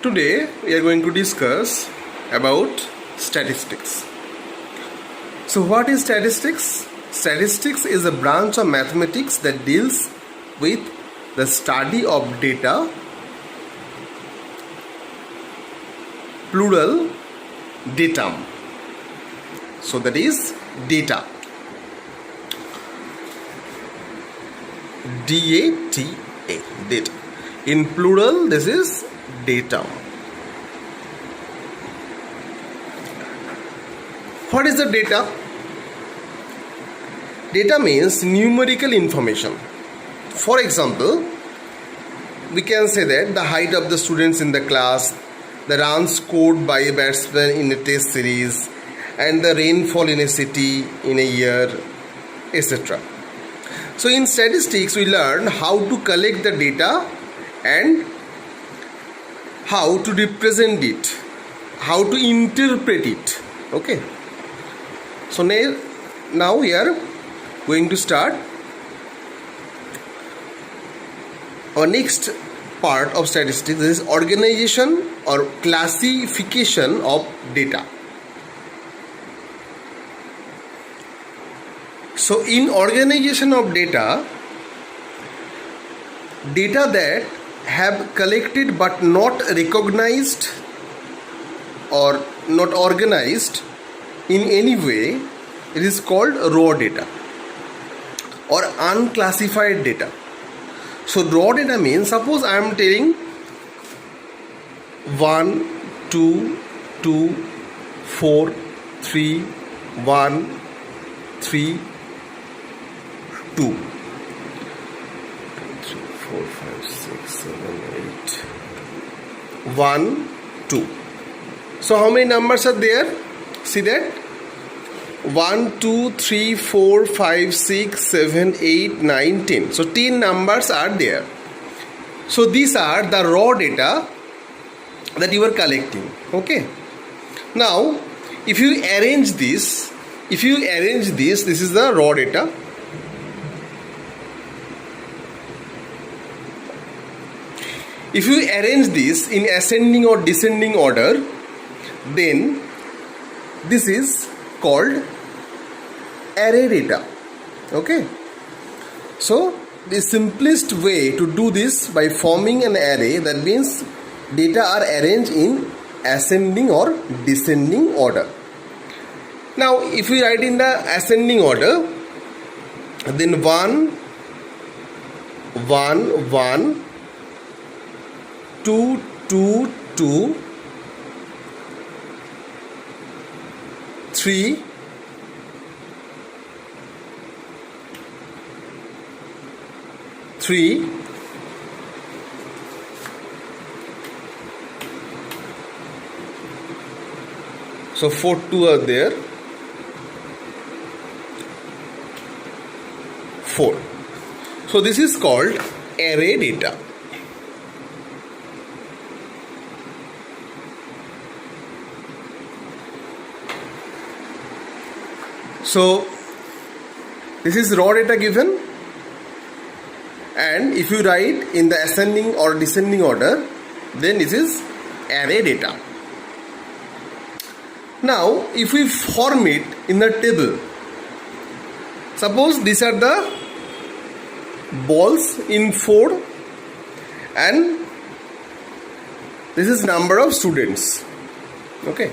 Today we are going to discuss about statistics. So what is statistics? Statistics is a branch of mathematics that deals with the study of data, plural datum. So that is data. D-A-T-A, data. In plural, this is datum. What is the data? Data means numerical information. For example, we can say that the height of the students in the class, the runs scored by a batsman in a test series, and the rainfall in a city in a year, etc. So in statistics, we learn how to collect the data and how to represent it, how to interpret it. Okay. So now we are going to start our next part of statistics. This is organization or classification of data. So in organization of data that have collected but not recognized or not organized in any way, it is called raw data or unclassified data. So raw data means, suppose I am telling 1, 2, 2, 4, 3, 1, 3, 2, 3, 4, 5, 6, 7, 8, 1, 2. So how many numbers are there? See that? 1, 2, 3, 4, 5, 6, 7, 8, 9, 10. So 10 numbers are there. So these are the raw data that you are collecting. Okay. Now, if you arrange this, this is the raw data. If you arrange this in ascending or descending order, then this is called array data. Okay. So the simplest way to do this by forming an array, that means data are arranged in ascending or descending order. Now if we write in the ascending order, then 1, 1, 1, 2, 2, 2, 3, 3, 4, 2 are there, 4. So this is called array data. So this is raw data given, and if you write in the ascending or descending order, then this is array data. Now if we form it in the table, suppose these are the balls in 4 and this is number of students. Okay.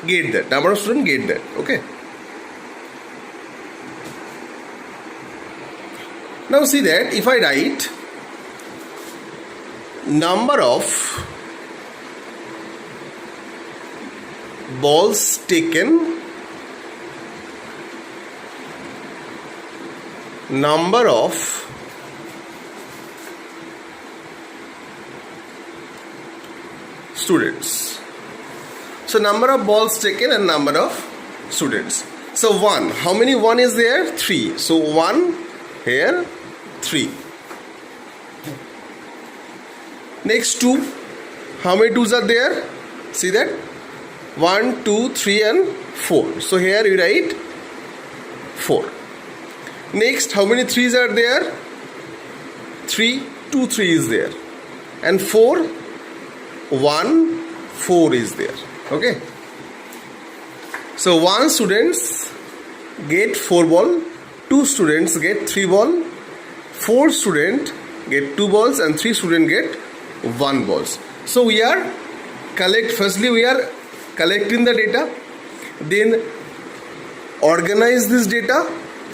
Get that. Number of students, get that. Okay. Now see that if I write number of balls taken, number of students. So number of balls taken and number of students. So 1. How many 1 is there? 3. So 1 here, 3. Next 2. How many 2s are there? See that? 1, 2, 3 and 4. So here you write 4. Next, how many 3s are there? 3, 2 3 is there, and 4 1 4 is there. Okay, so 1 students get 4 ball, 2 students get 3 ball, 4 student get 2 balls, and 3 student get 1 balls. So we are firstly we are collecting the data, then organize this data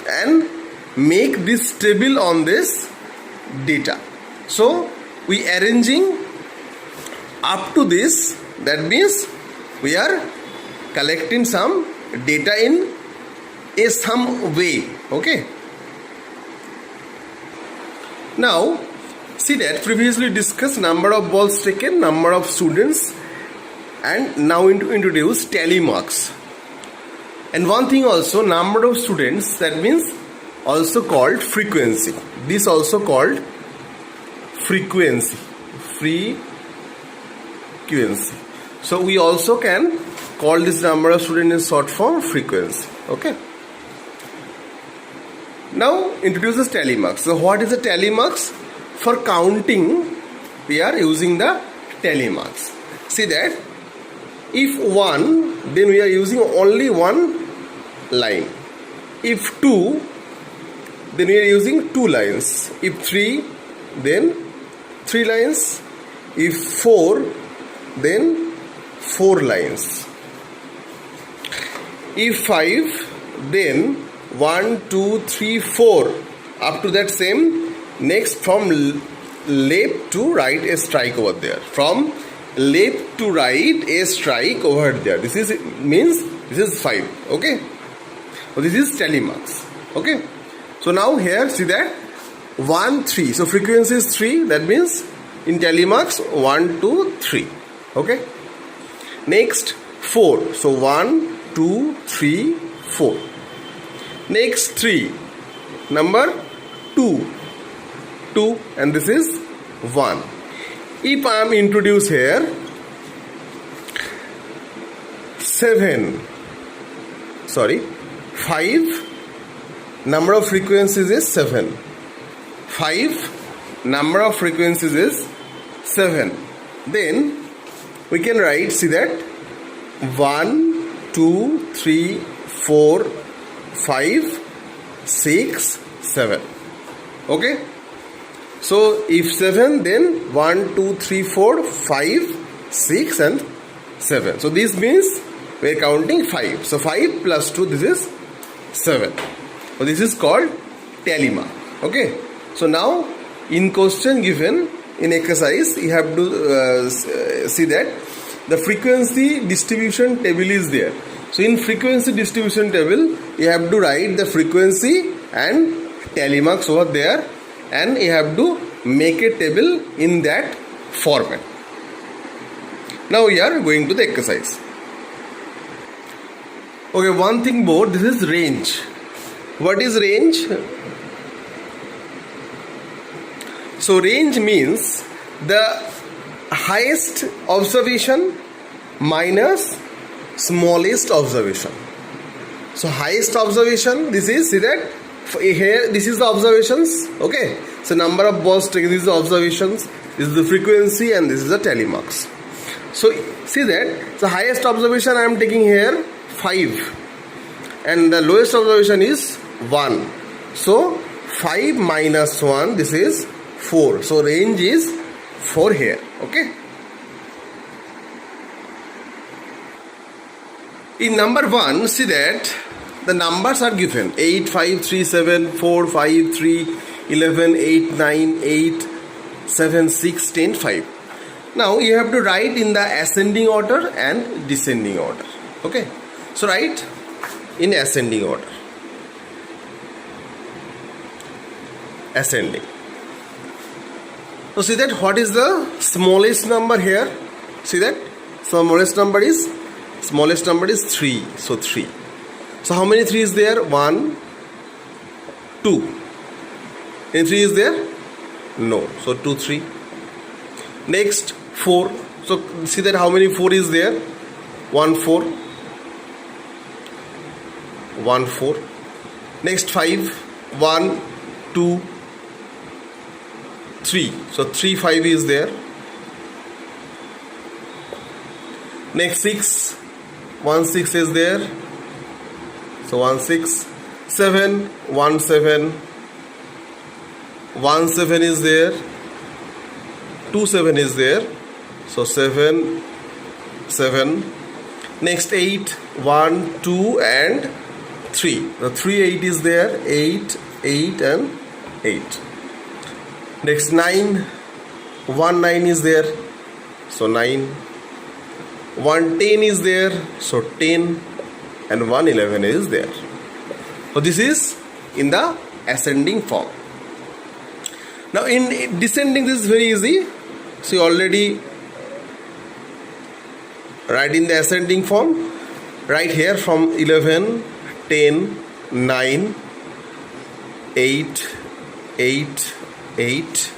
and make this table on this data. So we arranging up to this, that means we are collecting some data in some way. Okay, now see that previously discussed number of balls taken, number of students, and now introduce tally marks. And one thing also, number of students, that means also called frequency. This also called frequency. So we also can call this number of students in short form frequency. Okay. Now introduces tally marks. So what is the tally marks? For counting, we are using the tally marks. See that if 1, then we are using only 1 line. If 2, then we are using 2 lines. If 3, then 3 lines. If 4, then 4 lines. If 5, then 1 2 3 4, up to that same. Next, from left to right, a strike over there. From left to right, a strike over there. This is means this is 5. Okay, so this is tally marks. Okay, so now here see that 1 3, so frequency is 3, that means in tally marks 1 2 3. Okay, next 4, so 1 2 3 4. Next 3, number 2, and this is 1. If I am introduce here 5, number of frequencies is 7. 5, number of frequencies is 7. Then we can write, see that 1 2 3 4 5 6 7. Okay, so if 7, then 1 2 3 4 5 6 and 7. So this means we are counting 5. So 5 plus 2, this is 7. So this is called tally mark. Okay, so now in question given in exercise, you have to see that the frequency distribution table is there. So in frequency distribution table, you have to write the frequency and tally marks over there, and you have to make a table in that format. Now we are going to the exercise. Okay, one thing more, this is range. What is range? So range means the highest observation minus smallest observation. So highest observation, this is, see that here, this is the observations. Okay, so number of balls taken, this is the observations, this is the frequency, and this is the tally marks. So see that the highest observation I am taking here 5, and the lowest observation is 1. So 5 minus 1, this is 4. So range is 4 here. Okay, in number 1, see that the numbers are given 8 5 3 7 4 5 3 11 8 9 8 7 6 10 5. Now you have to write in the ascending order and descending order. Okay, so write in ascending order. Ascending. So see that what is the smallest number here? See that smallest number is 3. So 3. So how many 3 is there? 1 2. Any 3 is there? No. So 2 3. Next 4. So see that how many 4 is there? 1 4. 1 4. Next 5. 1 2 3. So 3 5 is there. Next 6, 1 6 is there. So 1 6. 7 1 7. 1 7 is there. 2 7 is there. So 7 7. Next 8 1 2 and 3. The 3 8 is there. 8 8 and 8. Next 9 1 9 is there. So 9. 1 10 is there. So 10 and 1 11 is there. So this is in the ascending form. Now in descending, this is very easy. So you already write in the ascending form. Right here from 11, 10, 9, 8, 8, 8,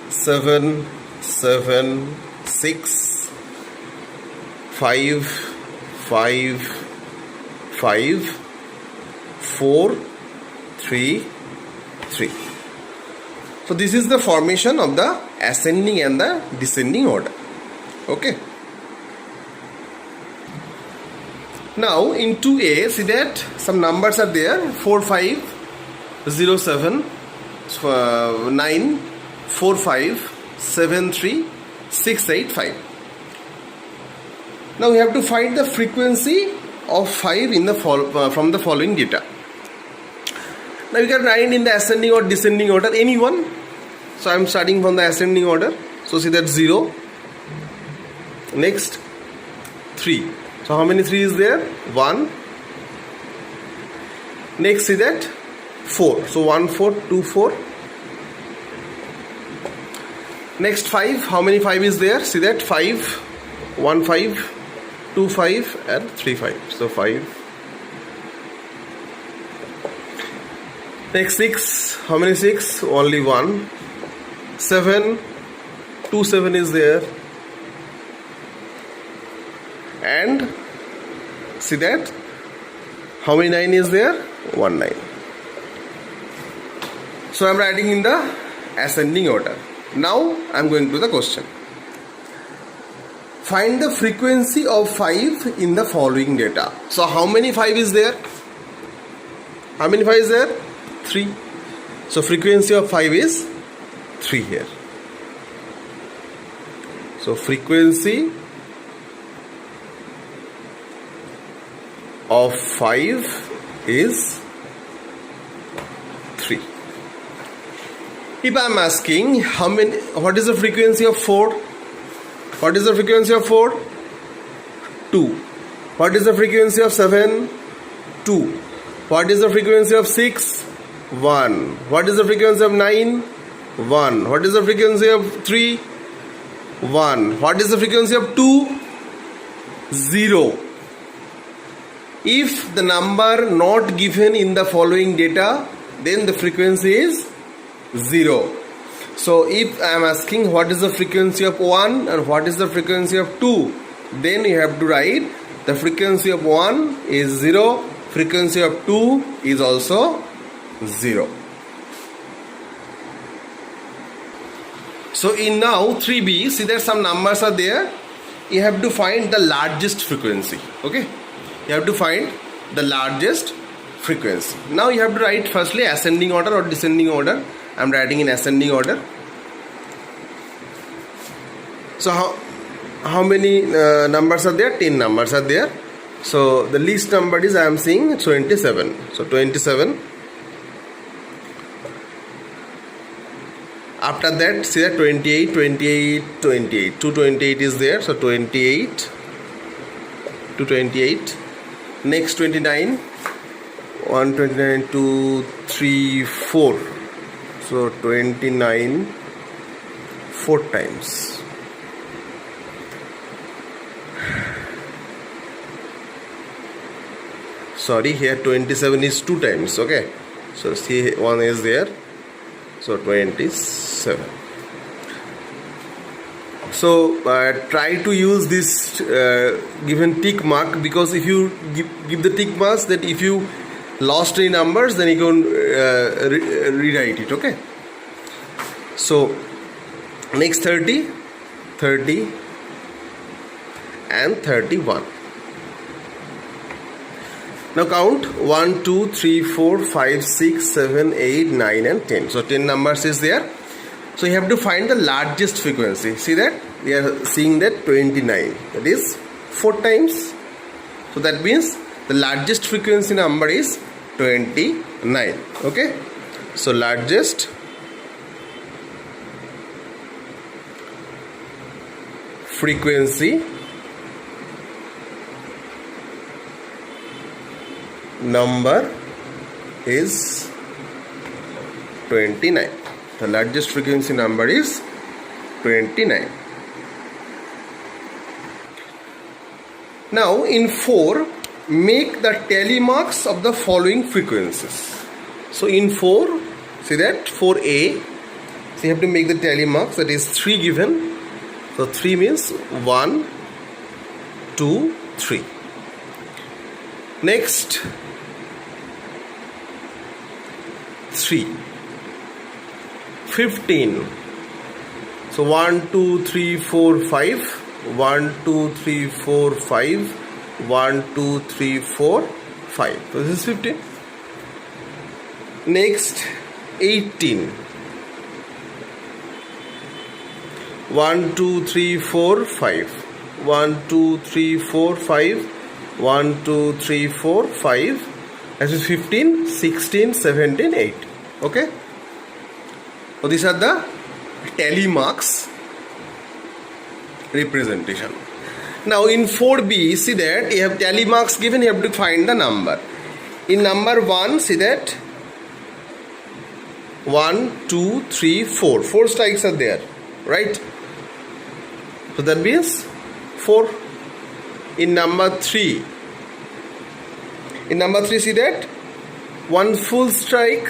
7, 7, 6, 5, 5, 5, 4, 3, 3. So this is the formation of the ascending and the descending order. Okay. Now in 2A, see that some numbers are there. 4 5 0 7 9 4 5 7 3 6 8 5. Now we have to find the frequency of 5 in the from the following data. Now you can write in the ascending or descending order, any one. So I am starting from the ascending order. So see that 0. Next 3. So how many 3 is there? 1. Next see that 4. So 1 4 2 4. Next 5. How many 5 is there? See that 5 1 5 2 5 and 3 5. So 5. Next 6. How many 6? Only 1. 7 2 7 is there. And see that how many 9 is there? 1 9. So I am writing in the ascending order. Now I am going to the question. Find the frequency of 5 in the following data. So how many 5 is there? How many 5 is there? 3. So frequency of 5 is 3 here. So frequency of 5 is 3. If I am asking what is the frequency of 4? What is the frequency of 4? 2. What is the frequency of 7? 2. What is the frequency of 6? 1. What is the frequency of 9? 1. What is the frequency of 3? 1. What is the frequency of 2? 0. If the number not given in the following data, then the frequency is 0. So if I am asking what is the frequency of 1 and what is the frequency of 2, then you have to write the frequency of 1 is 0, frequency of 2 is also 0. So in now 3B, see that some numbers are there. You have to find the largest frequency. Okay, you have to find the largest frequency. Now you have to write firstly ascending order or descending order. I am writing in ascending order. So how many numbers are there? 10 numbers are there. So the least number is I am seeing 27. So 27. After that, see that 28, 28, 28. 228 is there. So 28 to 28. Next 29. 1, 29, 2, 3, 4. So 29 4 times. Sorry, here 27 is 2 times. Okay, so see one is there. So 27. So try to use this given tick mark, because if you give the tick marks, that if you lost any numbers, then you can rewrite it. Okay, So next 30, 30 and 31. Now count 1, 2, 3, 4, 5, 6, 7, 8, 9 and 10. So 10 numbers is there. So you have to find the largest frequency. See that? We are seeing that 29. That is 4 times. So that means the largest frequency number is 29. Okay? So largest frequency number is 29. The largest frequency number is 29. Now in 4, make the tally marks of the following frequencies. So in 4, see that 4A, so you have to make the tally marks, that is 3 given. So 3 means 1, 2, 3. Next 3. 15. So 1, 2, 3, 4, 5. 1, 2, 3, 4, 5. 1, 2, 3, 4, 5. So this is 15. Next 18. 1, 2, 3, 4, 5. 1, 2, 3, 4, 5. 1, 2, 3, 4, 5. This is 15, 16, 17, 8. Okay. So these are the tally marks representation. Now in 4B, see that you have tally marks given, you have to find the number. In number 1, see that 1, 2, 3, 4. 4 strikes are there, right? So that means 4. In number 3, see that 1 full strike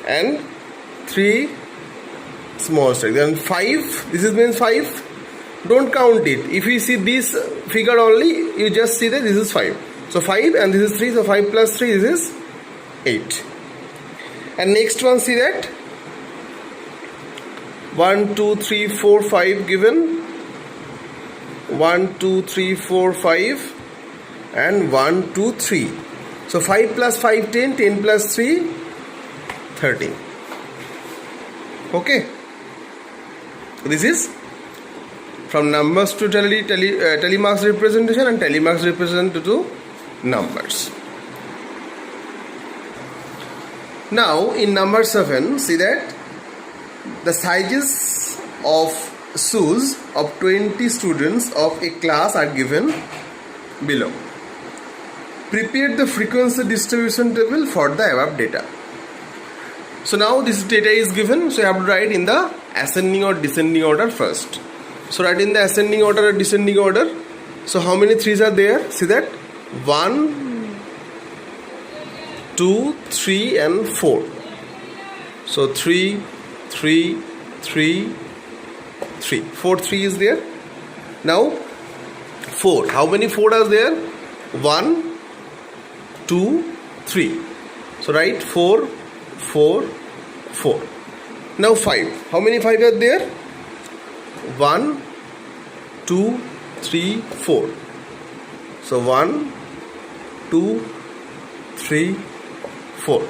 and 3 small strike. Then 5, this is means 5. Don't count it. If you see this figure only, you just see that this is 5. So 5 and this is 3. So 5 plus 3, this is 8. And next one, see that 1, 2, 3, 4, 5 given. 1, 2, 3, 4, 5 and 1, 2, 3. So 5 plus 5, 10. 10 plus 3, 13. Okay. This is from numbers to tally marks representation, and tally marks represent to numbers. Now in number 7, see that the sizes of shoes of 20 students of a class are given below. Prepare the frequency distribution table for the above data. So now this data is given, so you have to write in the ascending or descending order first. So write in the ascending order or descending order. So how many 3s are there? See that 1, 2, 3 and 4. So 3, 3, 3, 3. 4 3 is there. Now 4. How many 4 are there? 1, 2, 3. So write 4, 4, 4. Now 5. How many 5 are there? 1, 2, 3, 4. So 1, 2, 3, 4.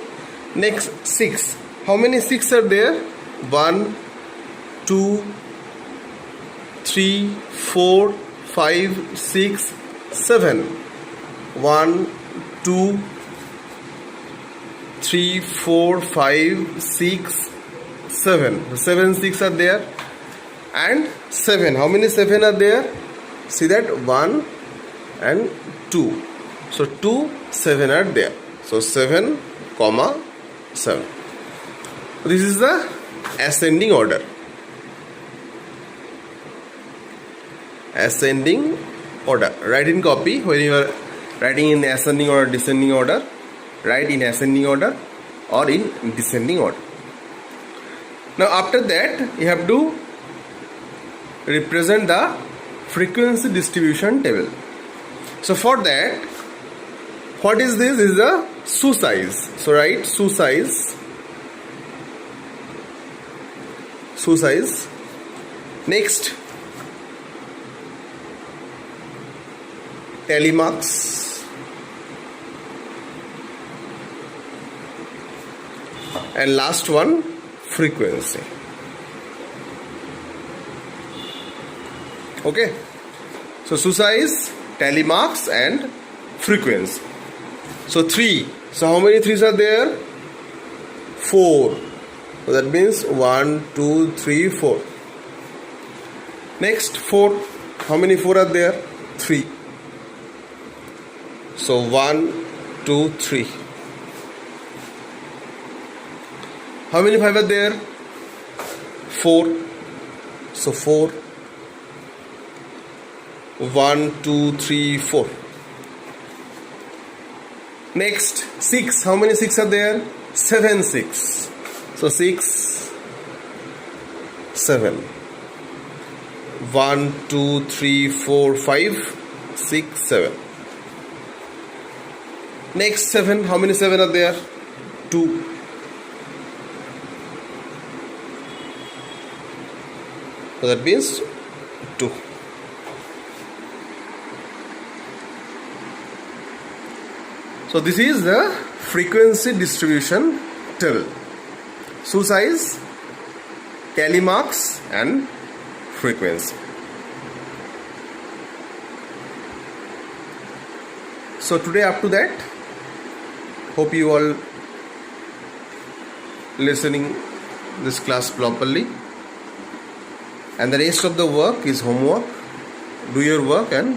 Next 6. How many 6 are there? 1, 2, 3, 4, 5, 6, 7. 1, 2, 3, 4, 5, 6, 7. 7 6 are there. And 7. How many 7 are there? See that 1 and 2. So 2, 7 are there. So 7, 7. This is the ascending order. Ascending order. Write in copy when you are writing in ascending or descending order. Write in ascending order or in descending order. Now after that you have to represent the frequency distribution table. So for that, what is this? This is the shoe size. So write shoe size shoe size. Next, tally marks. And last one, frequency. Okay, so shoe size, tally marks and frequency. So 3. So how many 3s are there? 4. So that means 1, 2, 3, 4. Next 4. How many 4 are there? 3. So 1, 2, 3. How many 5 are there? 4. So 4. 1, 2, 3, 4. Next 6. How many 6 are there? 7, 6. So 6, 7. 1, 2, 3, 4, 5, 6, 7. Next 7. How many 7 are there? 2. So that means 2. So this is the frequency distribution table. Shoe size, tally marks and frequency. So today up to that, hope you all listening this class properly. And the rest of the work is homework. Do your work and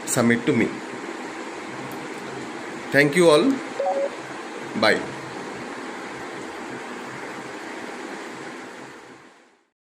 submit to me. Thank you all. Bye.